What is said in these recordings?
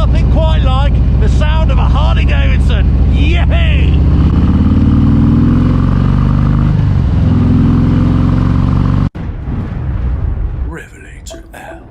nothing quite like the sound of a Harley Davidson. Yippee! RevelatorAlf.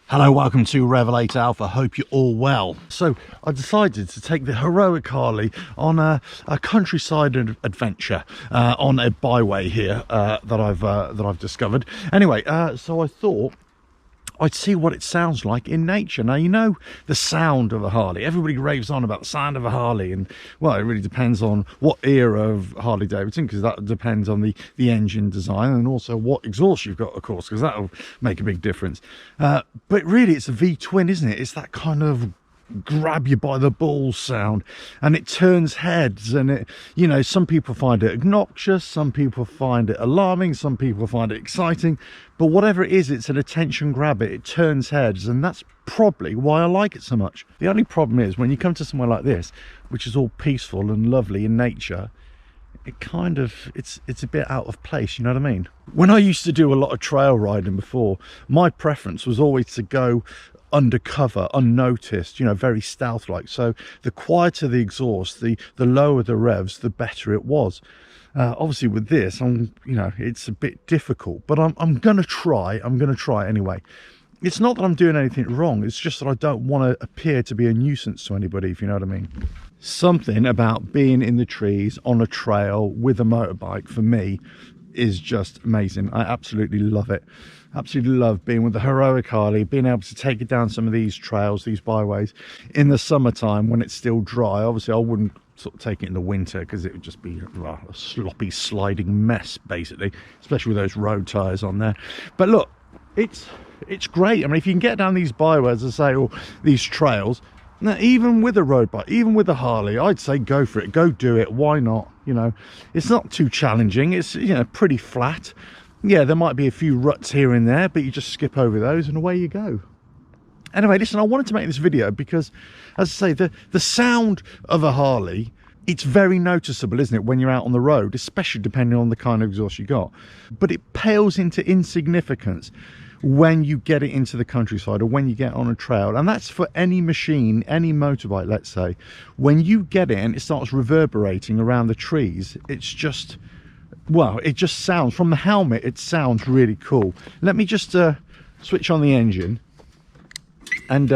Hello, welcome to RevelatorAlf. I hope you're all well. So I decided to take the heroic Harley on a countryside adventure on a byway here that I've discovered. Anyway, so I thought I'd see what it sounds like in nature. Now, you know the sound of a Harley. Everybody raves on about the sound of a Harley, and well, it really depends on what era of Harley Davidson, because that depends on the engine design, and also what exhaust you've got, of course, because that'll make a big difference. But really, it's a V-twin, isn't it? It's that kind of grab you by the balls sound, and it turns heads, and it, you know, some people find it obnoxious, some people find it alarming, some people find it exciting, but whatever it is, it's an attention grabber. It turns heads, and that's probably why I like it so much. The only problem is when you come to somewhere like this, which is all peaceful and lovely in nature, it kind of, it's a bit out of place, you know what I mean? When I used to do a lot of trail riding before, my preference was always to go undercover, unnoticed, you know, very stealth like. So the quieter the exhaust, the lower the revs, the better it was. Obviously with this, you know, it's a bit difficult, but I'm gonna try anyway. It's not that I'm doing anything wrong, it's just that I don't want to appear to be a nuisance to anybody, if you know what I mean. Something about being in the trees on a trail with a motorbike, for me, is just amazing. I absolutely love it. Absolutely love being with the heroic Harley, being able to take it down some of these trails, these byways in the summertime when it's still dry. Obviously I wouldn't sort of take it in the winter because it would just be a sloppy sliding mess basically, especially with those road tires on there. But look, it's great. I mean, if you can get down these byways, as I say, or these trails, now even with a road bike, even with a Harley, I'd say go for it, go do it. Why not? You know, it's not too challenging, it's, you know, pretty flat. Yeah, there might be a few ruts here and there, but you just skip over those and away you go. Anyway, listen, I wanted to make this video because, as I say, the sound of a Harley, it's very noticeable, isn't it, when you're out on the road, especially depending on the kind of exhaust you got. But it pales into insignificance when you get it into the countryside or when you get on a trail. And that's for any machine, any motorbike, let's say. When you get it and it starts reverberating around the trees, it's just, well, it just sounds, from the helmet, it sounds really cool. Let me just switch on the engine, and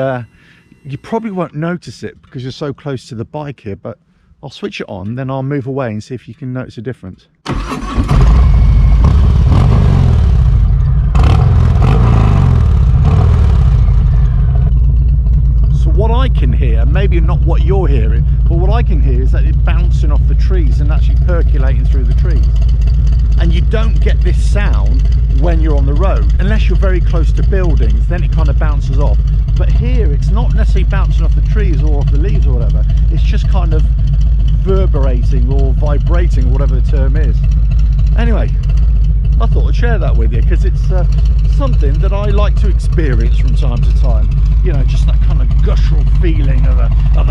you probably won't notice it because you're so close to the bike here, but I'll switch it on, then I'll move away and see if you can notice a difference. What I can hear, maybe not what you're hearing, but what I can hear is that it's bouncing off the trees and actually percolating through the trees. And you don't get this sound when you're on the road, unless you're very close to buildings, then it kind of bounces off. But here, it's not necessarily bouncing off the trees or off the leaves or whatever, it's just kind of reverberating or vibrating, whatever the term is. Anyway, I thought I'd share that with you because it's something that I like to experience from time to time. You know, just that kind of guttural feeling of a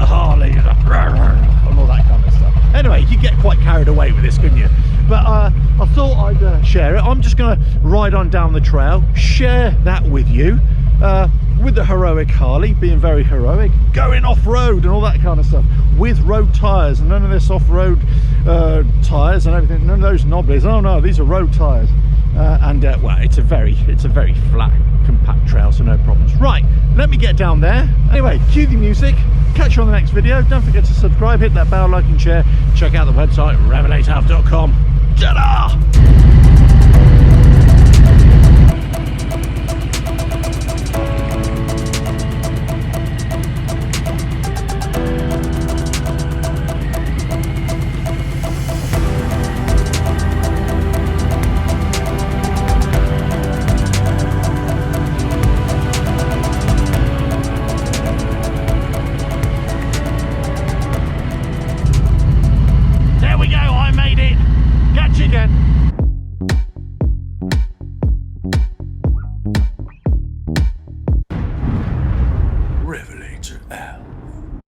Harley and all that kind of stuff. Anyway, you get quite carried away with this, couldn't you? But I thought I'd share it. I'm just going to ride on down the trail, share that with you, with the heroic Harley, being very heroic, going off-road and all that kind of stuff, with road tyres and none of this off-road tyres and everything. None of those knobblies. Oh no, these are road tyres. Well, it's a very flat, compact trail, so no problems. Right, let me get down there. Anyway, cue the music. Catch you on the next video. Don't forget to subscribe, hit that bell, like and share. Check out the website, RevelatorAlf.com. Ta-da!